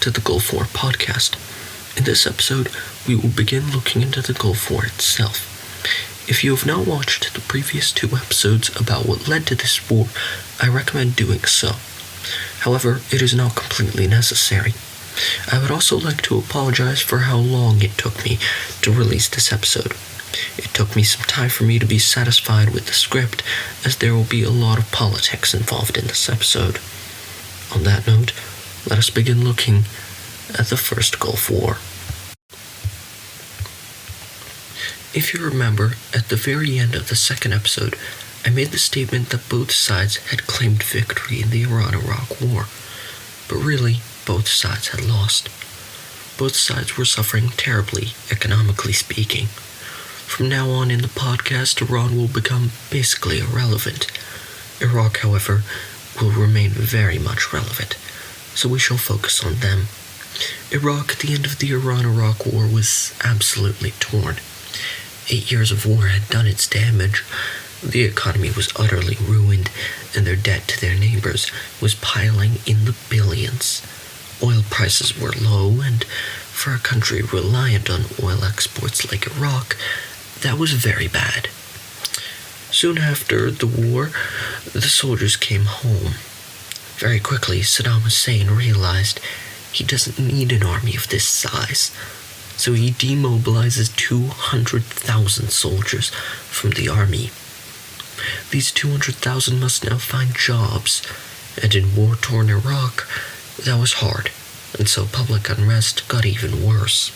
to the Gulf War podcast. In this episode, we will begin looking into the Gulf War itself. If you have not watched the previous 2 episodes about what led to this war, I recommend doing so. However, it is not completely necessary. I would also like to apologize for how long it took me to release this episode. It took me some time for me to be satisfied with the script, as there will be a lot of politics involved in this episode. On that note, let us begin looking at the First Gulf War. If you remember, at the very end of the second episode, I made the statement that both sides had claimed victory in the Iran-Iraq War. But really, both sides had lost. Both sides were suffering terribly, economically speaking. From now on in the podcast, Iran will become basically irrelevant. Iraq, however, will remain very much relevant, so we shall focus on them. Iraq at the end of the Iran-Iraq War was absolutely torn. 8 years of war had done its damage. The economy was utterly ruined, and their debt to their neighbors was piling in the billions. Oil prices were low, and for a country reliant on oil exports like Iraq, that was very bad. Soon after the war, the soldiers came home. Very quickly, Saddam Hussein realized he doesn't need an army of this size, so he demobilizes 200,000 soldiers from the army. These 200,000 must now find jobs, and in war-torn Iraq, that was hard, and so public unrest got even worse.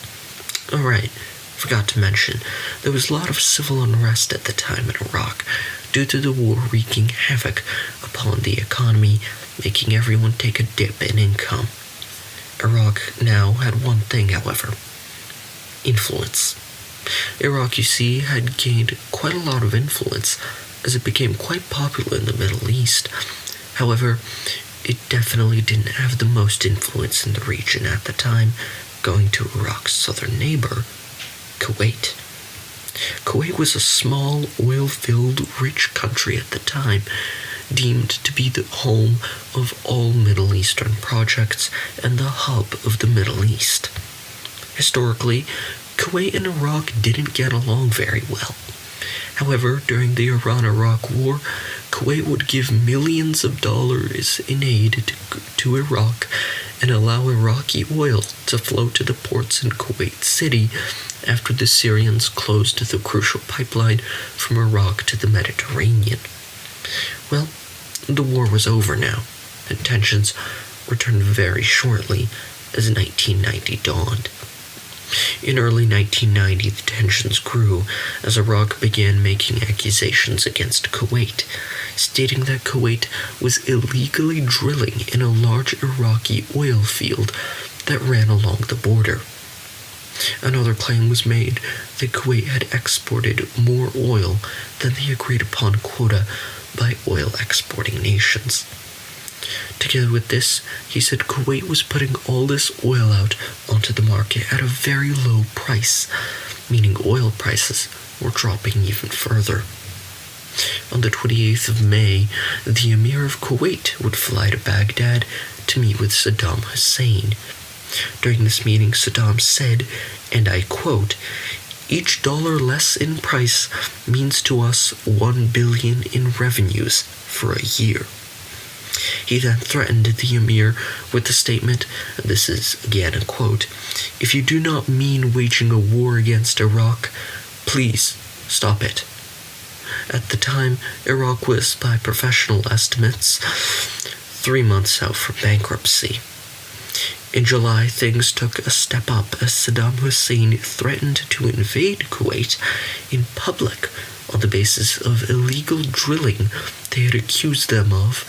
Alright, forgot to mention, there was a lot of civil unrest at the time in Iraq, due to the war wreaking havoc upon the economy, making everyone take a dip in income. Iraq now had one thing, however: influence. Iraq, you see, had gained quite a lot of influence, as it became quite popular in the Middle East. However, it definitely didn't have the most influence in the region at the time, going to Iraq's southern neighbor, Kuwait. Kuwait was a small, oil-filled, rich country at the time, deemed to be the home of all Middle Eastern projects and the hub of the Middle East. Historically, Kuwait and Iraq didn't get along very well. However, during the Iran-Iraq War, Kuwait would give millions of dollars in aid to Iraq and allow Iraqi oil to flow to the ports in Kuwait City after the Syrians closed the crucial pipeline from Iraq to the Mediterranean. Well, the war was over now, and tensions returned very shortly as 1990 dawned. In early 1990, the tensions grew as Iraq began making accusations against Kuwait, stating that Kuwait was illegally drilling in a large Iraqi oil field that ran along the border. Another claim was made that Kuwait had exported more oil than the agreed-upon quota by oil exporting nations. Together with this, he said Kuwait was putting all this oil out onto the market at a very low price, meaning oil prices were dropping even further. On the 28th of May, the Emir of Kuwait would fly to Baghdad to meet with Saddam Hussein. During this meeting, Saddam said, and I quote, "Each dollar less in price means to us 1 billion in revenues for a year." He then threatened the Emir with the statement, and this is again a quote, "If you do not mean waging a war against Iraq, please stop it." At the time, Iraq was, by professional estimates, 3 months out from bankruptcy. In July, things took a step up as Saddam Hussein threatened to invade Kuwait in public on the basis of illegal drilling they had accused them of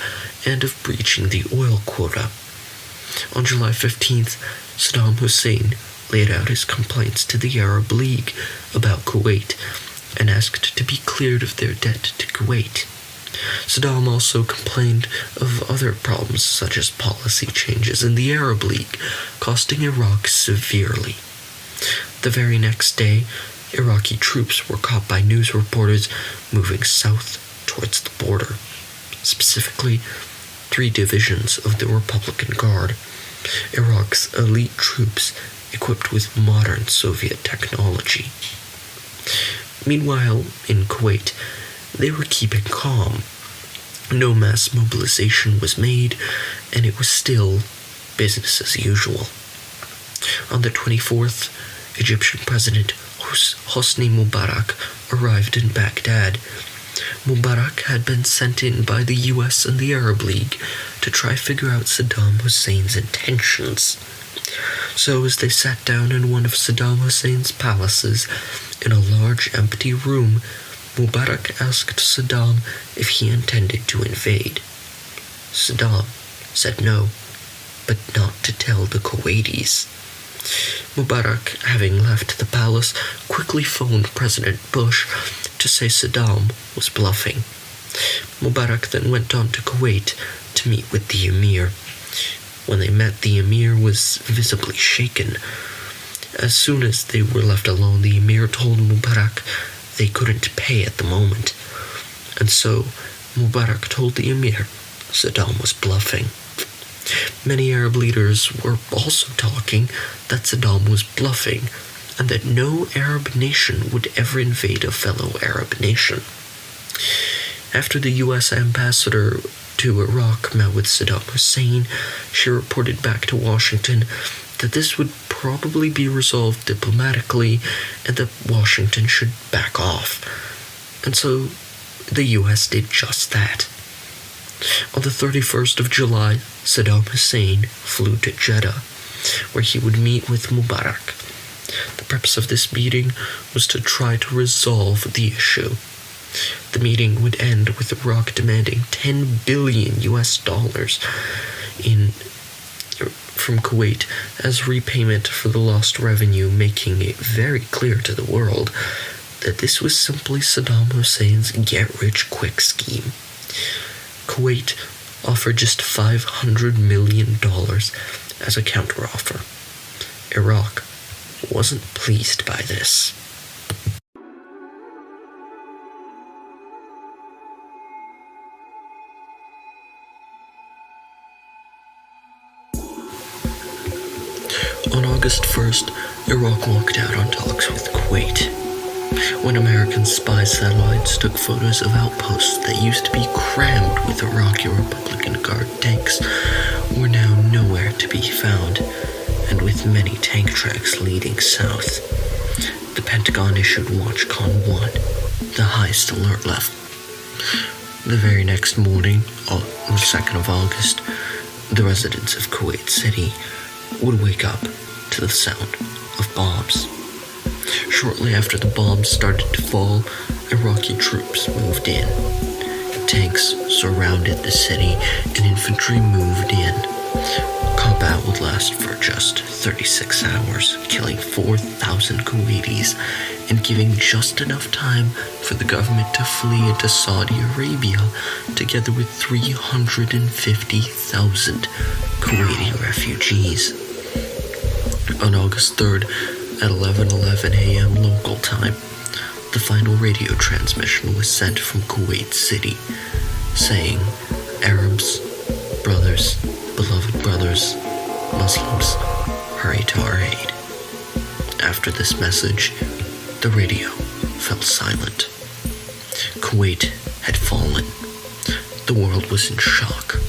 and of breaching the oil quota. On July 15th, Saddam Hussein laid out his complaints to the Arab League about Kuwait and asked to be cleared of their debt to Kuwait. Saddam also complained of other problems such as policy changes in the Arab League, costing Iraq severely. The very next day, Iraqi troops were caught by news reporters moving south towards the border, specifically 3 divisions of the Republican Guard. Iraq's elite troops equipped with modern Soviet technology. Meanwhile, in Kuwait, they were keeping calm. No mass mobilization was made, and it was still business as usual. On the 24th, Egyptian President Hosni Mubarak arrived in Baghdad. Mubarak had been sent in by the US and the Arab League to try figure out Saddam Hussein's intentions. So as they sat down in one of Saddam Hussein's palaces in a large empty room, Mubarak asked Saddam if he intended to invade. Saddam said no, but not to tell the Kuwaitis. Mubarak, having left the palace, quickly phoned President Bush to say Saddam was bluffing. Mubarak then went on to Kuwait to meet with the emir. When they met, the emir was visibly shaken. As soon as they were left alone, the emir told Mubarak they couldn't pay at the moment. And so Mubarak told the emir Saddam was bluffing. Many Arab leaders were also talking that Saddam was bluffing and that no Arab nation would ever invade a fellow Arab nation. After the U.S. ambassador to Iraq met with Saddam Hussein, she reported back to Washington that this would probably be resolved diplomatically and that Washington should back off. And so the U.S. did just that. On the 31st of July, Saddam Hussein flew to Jeddah, where he would meet with Mubarak. The purpose of this meeting was to try to resolve the issue. The meeting would end with Iraq demanding $10 billion from Kuwait as repayment for the lost revenue, making it very clear to the world that this was simply Saddam Hussein's get-rich-quick scheme. Kuwait offered just $500 million as a counteroffer. Iraq wasn't pleased by this. On August 1st, Iraq walked out on talks with Kuwait. When American spy satellites took photos of outposts that used to be crammed with Iraqi Republican Guard tanks were now nowhere to be found, and with many tank tracks leading south. The Pentagon issued WatchCon 1, the highest alert level. The very next morning, on the 2nd of August, the residents of Kuwait City would wake up to the sound of bombs. Shortly after the bombs started to fall, Iraqi troops moved in. Tanks surrounded the city and infantry moved in. Combat would last for just 36 hours, killing 4,000 Kuwaitis and giving just enough time for the government to flee into Saudi Arabia, together with 350,000 Kuwaiti refugees. On August 3rd, at 11:11 a.m. local time, the final radio transmission was sent from Kuwait City, saying, "Arabs, brothers, beloved brothers, Muslims, hurry to our aid." After this message, the radio fell silent. Kuwait had fallen. The world was in shock.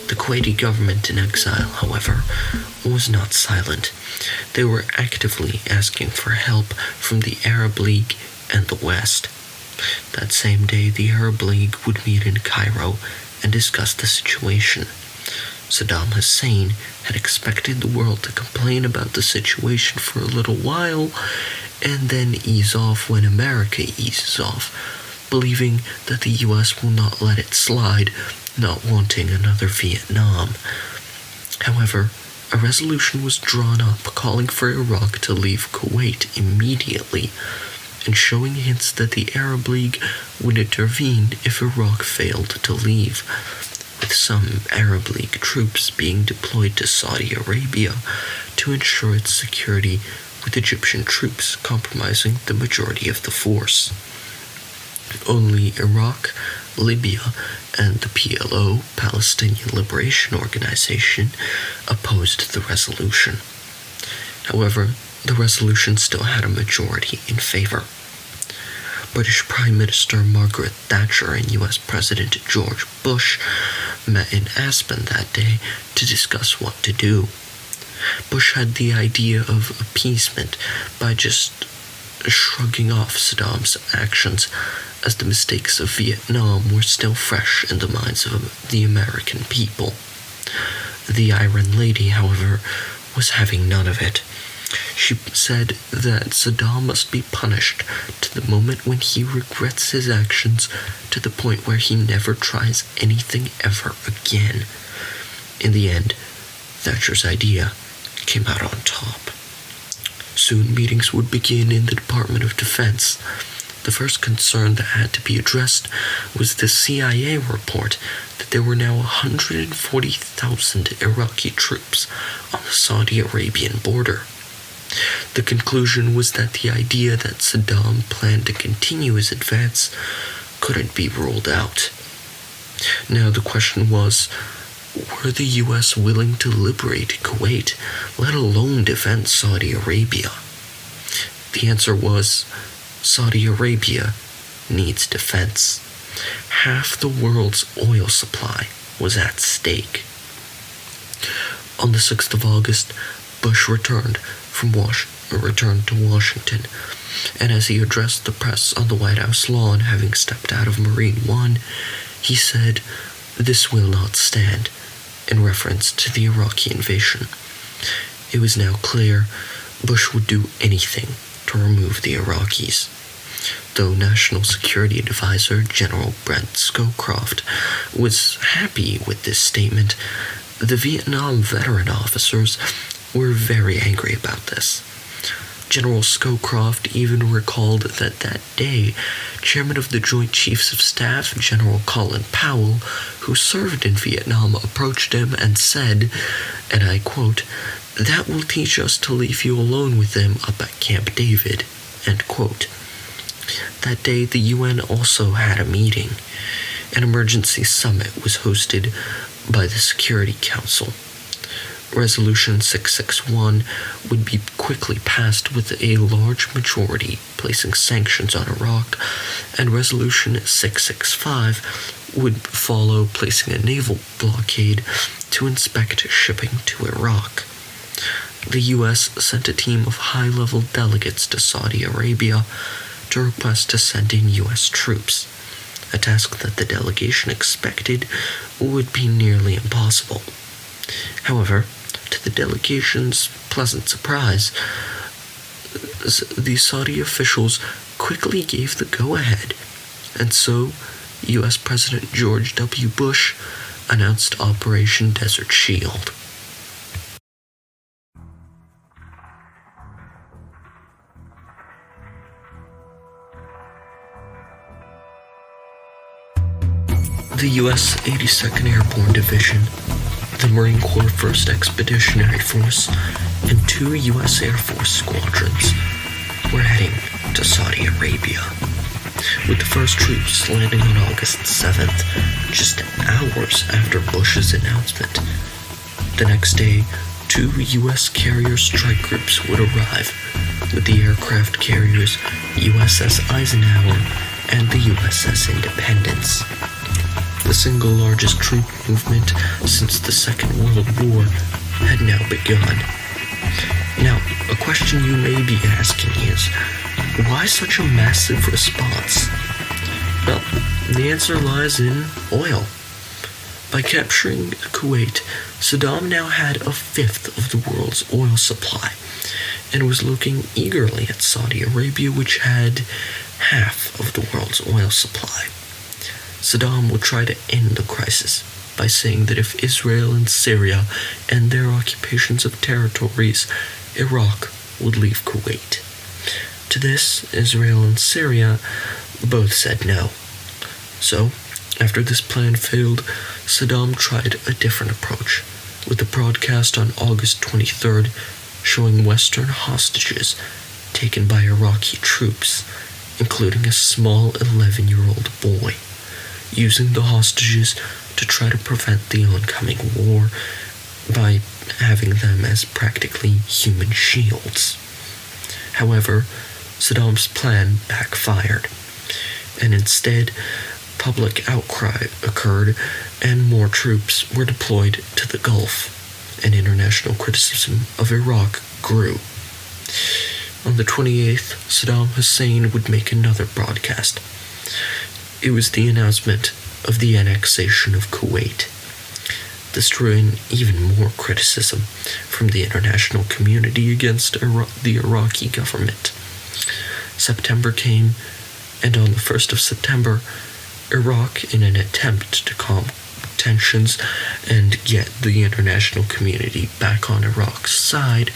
The Kuwaiti government in exile, however, was not silent. They were actively asking for help from the Arab League and the West. That same day, the Arab League would meet in Cairo and discuss the situation. Saddam Hussein had expected the world to complain about the situation for a little while and then ease off when America eases off, believing that the US will not let it slide, not wanting another Vietnam. However, a resolution was drawn up calling for Iraq to leave Kuwait immediately and showing hints that the Arab League would intervene if Iraq failed to leave, with some Arab League troops being deployed to Saudi Arabia to ensure its security, with Egyptian troops comprising the majority of the force. Only Iraq, Libya, and the PLO, Palestinian Liberation Organization, opposed the resolution. However, the resolution still had a majority in favor. British Prime Minister Margaret Thatcher and U.S. President George Bush met in Aspen that day to discuss what to do. Bush had the idea of appeasement by just shrugging off Saddam's actions, as the mistakes of Vietnam were still fresh in the minds of the American people. The Iron Lady, however, was having none of it. She said that Saddam must be punished to the moment when he regrets his actions, to the point where he never tries anything ever again. In the end, Thatcher's idea came out on top. Soon meetings would begin in the Department of Defense. The first concern that had to be addressed was the CIA report that there were now 140,000 Iraqi troops on the Saudi Arabian border. The conclusion was that the idea that Saddam planned to continue his advance couldn't be ruled out. Now the question was, were the U.S. willing to liberate Kuwait, let alone defend Saudi Arabia? The answer was, Saudi Arabia needs defense. Half the world's oil supply was at stake. On the 6th of August, Bush returned to Washington, and as he addressed the press on the White House lawn, having stepped out of Marine One, he said, "This will not stand," in reference to the Iraqi invasion. It was now clear Bush would do anything to remove the Iraqis. Though National Security Advisor General Brent Scowcroft was happy with this statement, the Vietnam veteran officers were very angry about this. General Scowcroft even recalled that day, Chairman of the Joint Chiefs of Staff, General Colin Powell, who served in Vietnam, approached him and said, and I quote, "That will teach us to leave you alone with them up at Camp David," end quote. That day, the UN also had a meeting. An emergency summit was hosted by the Security Council. Resolution 661 would be quickly passed with a large majority, placing sanctions on Iraq, and Resolution 665 would follow, placing a naval blockade to inspect shipping to Iraq. The U.S. sent a team of high-level delegates to Saudi Arabia to request to send in U.S. troops, a task that the delegation expected would be nearly impossible. However, to the delegation's pleasant surprise, the Saudi officials quickly gave the go-ahead, and so U.S. President George W. Bush announced Operation Desert Shield. The U.S. 82nd Airborne Division, the Marine Corps 1st Expeditionary Force, and 2 U.S. Air Force squadrons were heading to Saudi Arabia, with the first troops landing on August 7th, just hours after Bush's announcement. The next day, 2 U.S. carrier strike groups would arrive, with the aircraft carriers USS Eisenhower and the USS Independence. The single largest troop movement since the Second World War had now begun. Now, a question you may be asking is, why such a massive response? Well, the answer lies in oil. By capturing Kuwait, Saddam now had a fifth of the world's oil supply, and was looking eagerly at Saudi Arabia, which had half of the world's oil supply. Saddam would try to end the crisis by saying that if Israel and Syria end their occupations of territories, Iraq would leave Kuwait. To this, Israel and Syria both said no. So, after this plan failed, Saddam tried a different approach, with a broadcast on August 23rd showing Western hostages taken by Iraqi troops, including a small 11-year-old boy. using the hostages to try to prevent the oncoming war by having them as practically human shields. However, Saddam's plan backfired, and instead, public outcry occurred and more troops were deployed to the Gulf, and international criticism of Iraq grew. On the 28th, Saddam Hussein would make another broadcast. It was the announcement of the annexation of Kuwait. This drew in even more criticism from the international community against the Iraqi government. September came, and on the 1st of September, Iraq, in an attempt to calm tensions and get the international community back on Iraq's side,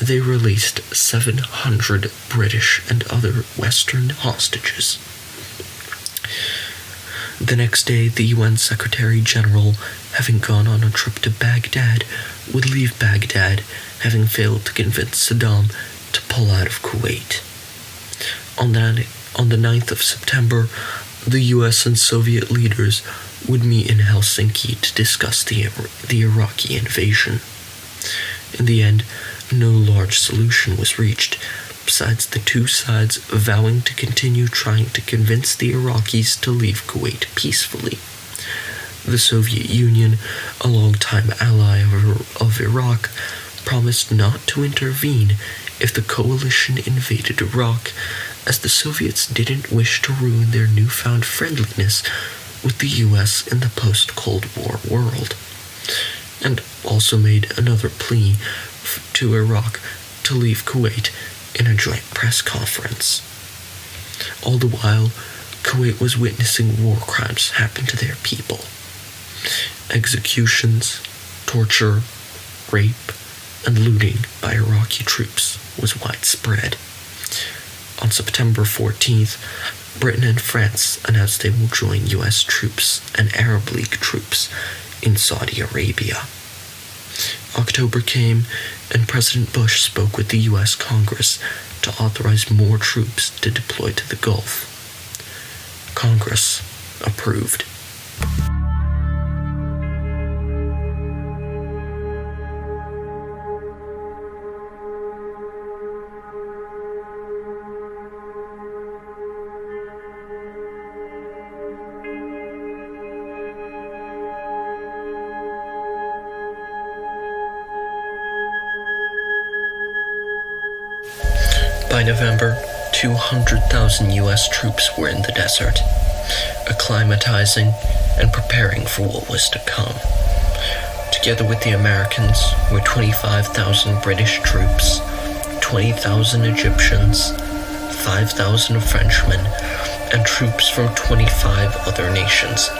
they released 700 British and other Western hostages. The next day, the UN Secretary General, having gone on a trip to Baghdad, would leave Baghdad, having failed to convince Saddam to pull out of Kuwait. On the 9th of September, the US and Soviet leaders would meet in Helsinki to discuss the Iraqi invasion. In the end, no large solution was reached, besides the two sides vowing to continue trying to convince the Iraqis to leave Kuwait peacefully. The Soviet Union, a longtime ally of Iraq, promised not to intervene if the coalition invaded Iraq, as the Soviets didn't wish to ruin their newfound friendliness with the US in the post-Cold War world, and also made another plea to Iraq to leave Kuwait in a joint press conference. All the while, Kuwait was witnessing war crimes happen to their people. Executions, torture, rape, and looting by Iraqi troops was widespread. On September 14th, Britain and France announced they will join US troops and Arab League troops in Saudi Arabia. October came, and President Bush spoke with the US Congress to authorize more troops to deploy to the Gulf. Congress approved. By November, 200,000 US troops were in the desert, acclimatizing and preparing for what was to come. Together with the Americans were 25,000 British troops, 20,000 Egyptians, 5,000 Frenchmen, and troops from 25 other nations.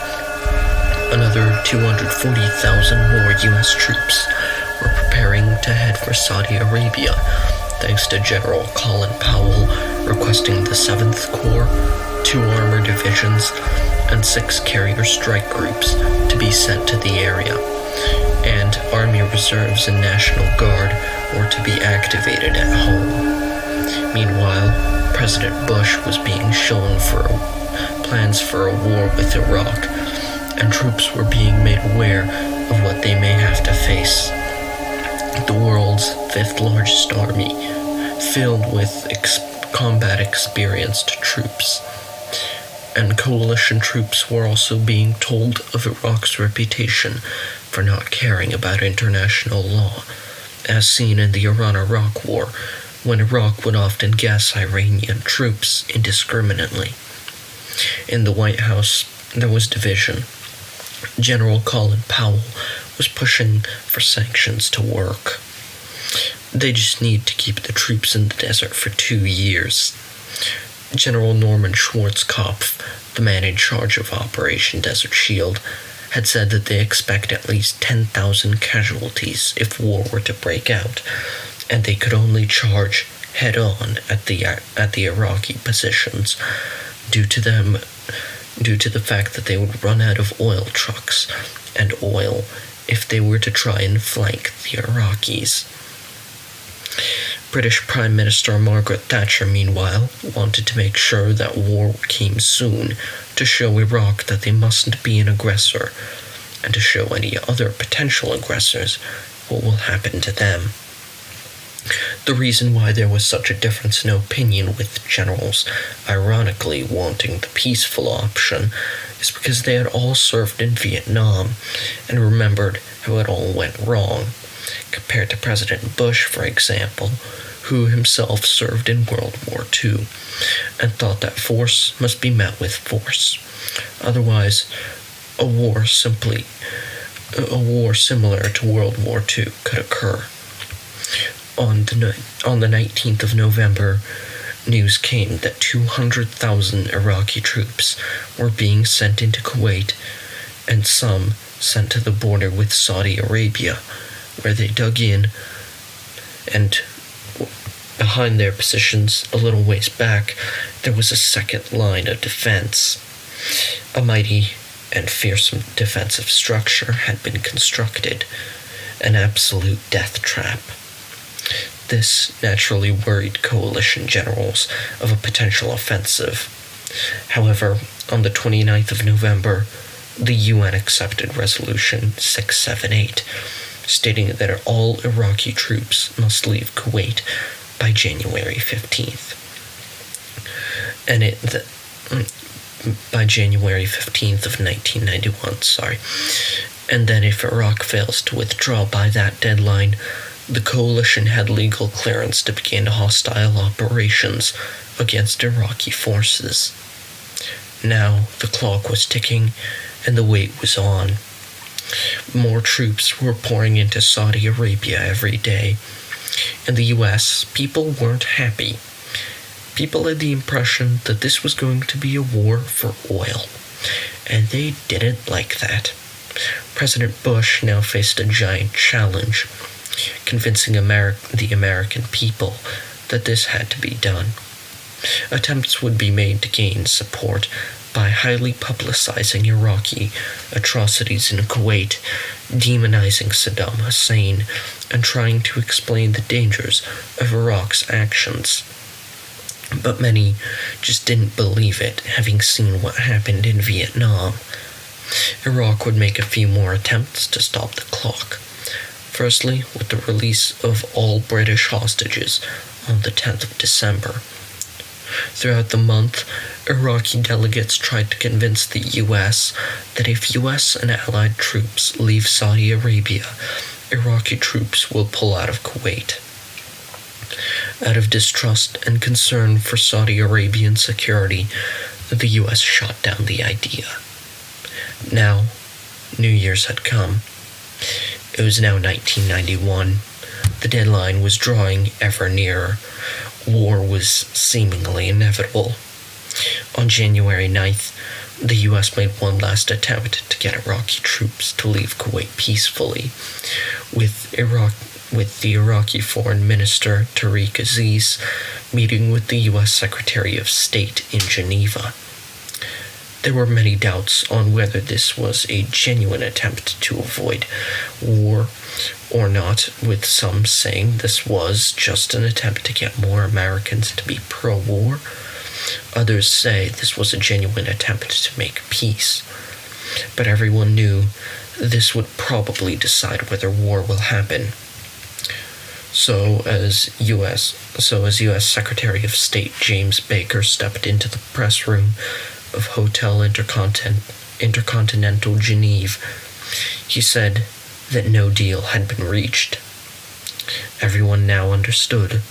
Another 240,000 more US troops were preparing to head for Saudi Arabia, thanks to General Colin Powell requesting the 7th Corps, 2 armor divisions, and 6 carrier strike groups to be sent to the area, and Army Reserves and National Guard were to be activated at home. Meanwhile, President Bush was being shown plans for a war with Iraq, and troops were being made aware of what they may have to face. The world's 5th largest army, filled with combat experienced troops. And coalition troops were also being told of Iraq's reputation for not caring about international law, as seen in the Iran-Iraq War, when Iraq would often gas Iranian troops indiscriminately. In the White House, there was division. General Colin Powell was pushing for sanctions to work. They just need to keep the troops in the desert for 2 years. General Norman Schwarzkopf, the man in charge of Operation Desert Shield, had said that they expect at least 10,000 casualties if war were to break out, and they could only charge head-on at the Iraqi positions due to the fact that they would run out of oil trucks and oil if they were to try and flank the Iraqis. British Prime Minister Margaret Thatcher, meanwhile, wanted to make sure that war came soon, to show Iraq that they mustn't be an aggressor, and to show any other potential aggressors what will happen to them. The reason why there was such a difference in opinion with generals ironically wanting the peaceful option is because they had all served in Vietnam and remembered how it all went wrong, compared to President Bush, for example, who himself served in World War II and thought that force must be met with force. Otherwise, a war similar to World War II could occur. On the 19th of November, news came that 200,000 Iraqi troops were being sent into Kuwait and some sent to the border with Saudi Arabia, where they dug in, and behind their positions, a little ways back, there was a second line of defense. A mighty and fearsome defensive structure had been constructed, an absolute death trap. This naturally worried coalition generals of a potential offensive. However, on the 29th of November, the UN accepted Resolution 678, stating that all Iraqi troops must leave Kuwait by January 15th. By January 15th of 1991, And then if Iraq fails to withdraw by that deadline, the coalition had legal clearance to begin hostile operations against Iraqi forces. Now the clock was ticking and the wait was on. More troops were pouring into Saudi Arabia every day. In the US, people weren't happy. People had the impression that this was going to be a war for oil, and they didn't like that. President Bush now faced a giant challenge, convincing the American people that this had to be done. Attempts would be made to gain support by highly publicizing Iraqi atrocities in Kuwait, demonizing Saddam Hussein, and trying to explain the dangers of Iraq's actions. But many just didn't believe it, having seen what happened in Vietnam. Iraq would make a few more attempts to stop the clock. Firstly, with the release of all British hostages on the 10th of December. Throughout the month, Iraqi delegates tried to convince the U.S. that if U.S. and allied troops leave Saudi Arabia, Iraqi troops will pull out of Kuwait. Out of distrust and concern for Saudi Arabian security, the U.S. shot down the idea. Now, New Year's had come. It was now 1991. The deadline was drawing ever nearer. War was seemingly inevitable. On January 9th, the U.S. made one last attempt to get Iraqi troops to leave Kuwait peacefully, with the Iraqi Foreign Minister Tariq Aziz meeting with the U.S. Secretary of State in Geneva. There were many doubts on whether this was a genuine attempt to avoid war or not, with some saying this was just an attempt to get more Americans to be pro-war. Others say this was a genuine attempt to make peace. But everyone knew this would probably decide whether war will happen. So as U.S. Secretary of State James Baker stepped into the press room of Hotel Intercontinental Geneva, he said that no deal had been reached. Everyone now understood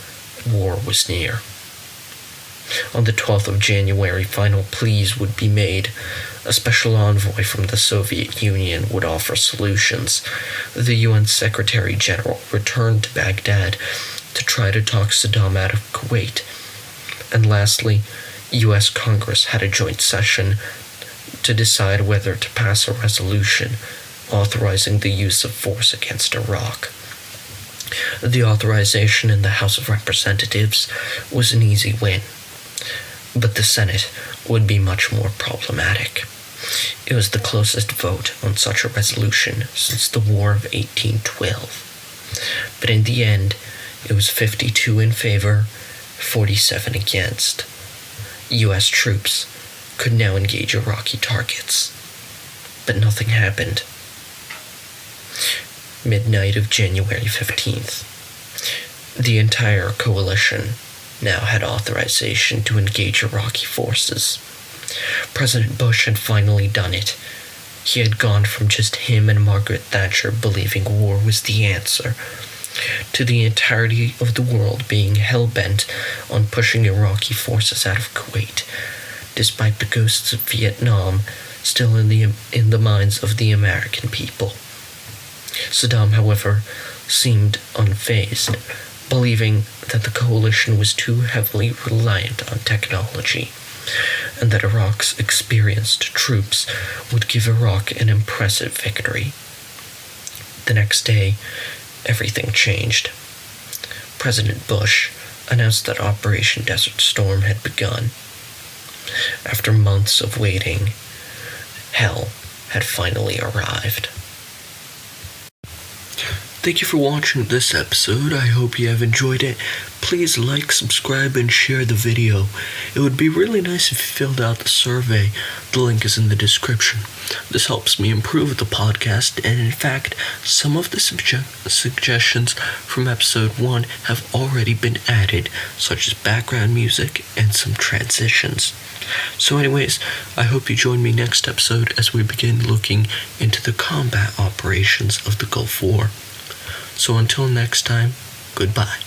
war was near. On the 12th of January, final pleas would be made. A special envoy from the Soviet Union would offer solutions. The UN Secretary General returned to Baghdad to try to talk Saddam out of Kuwait. And lastly, U.S. Congress had a joint session to decide whether to pass a resolution authorizing the use of force against Iraq. The authorization in the House of Representatives was an easy win, but the Senate would be much more problematic. It was the closest vote on such a resolution since the War of 1812. But in the end, It was 52 in favor, 47 against. U.S. troops could now engage Iraqi targets. But nothing happened. Midnight of January 15th. The entire coalition now had authorization to engage Iraqi forces. President Bush had finally done it. He had gone from just him and Margaret Thatcher believing war was the answer, to the entirety of the world being hell-bent on pushing Iraqi forces out of Kuwait, despite the ghosts of Vietnam still in the minds of the American people. Saddam, however, seemed unfazed, believing that the coalition was too heavily reliant on technology, and that Iraq's experienced troops would give Iraq an impressive victory. The next day, everything changed. President Bush announced that Operation Desert Storm had begun. After months of waiting, hell had finally arrived. Thank you for watching this episode. I hope you have enjoyed it. Please like, subscribe, and share the video. It would be really nice if you filled out the survey. The link is in the description. This helps me improve the podcast, and in fact, some of the suggestions from episode 1 have already been added, such as background music and some transitions. So anyways, I hope you join me next episode as we begin looking into the combat operations of the Gulf War. So until next time, goodbye.